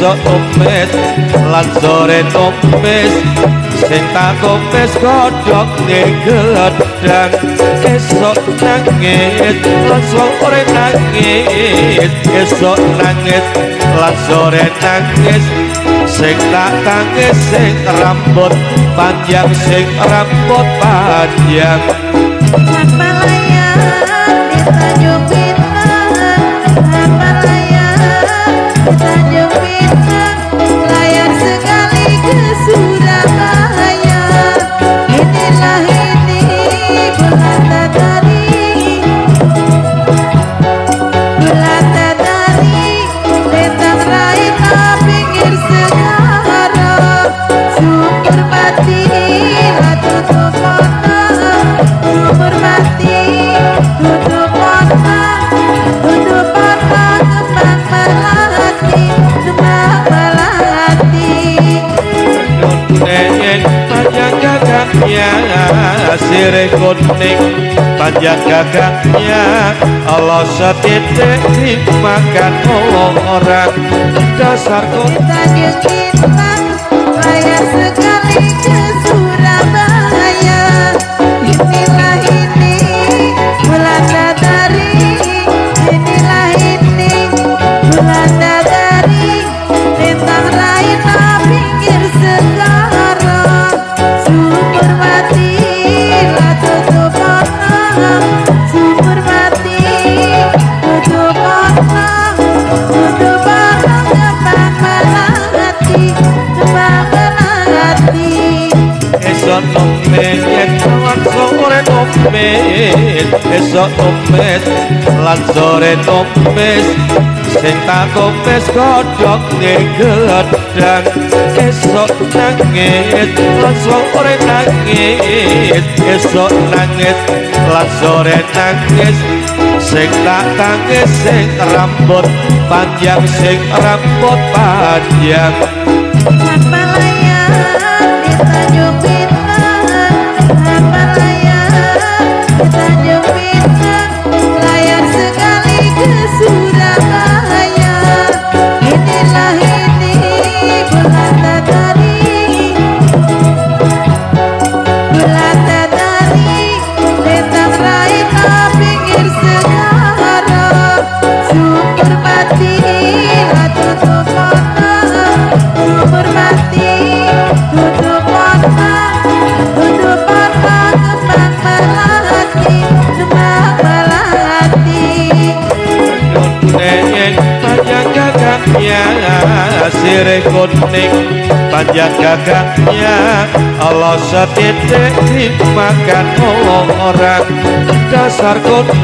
esok tumis lan sore tumis sing tak tumis godhog ning gedang esok nangis lan sore nangis esok nangis lan sore nangis sing tak tangis sing rambut panjang sing rambut panjang sirih kuning panjang gagangnya Allah setitik dimakan orang dasar kota cinta layar sekali ke Surabaya inilah ini bulan dari inilah ini bulan dari bintang raina pinggir segara sumber mati esok tumis lan sore tumis sing tak tumis godhog ning gedang esok nangis lan sore nangis esok nangis lan sore nangis sing tak tangis sing rambut panjang sing rambut panjang layar sekali ke Surabaya inilah ini bulan dari bintang raina pinggir segara sumber mati tutup kota sumber mati tutup kota sirih kuning panjang gagangnya Allah setitik dimakan orang dasar kuning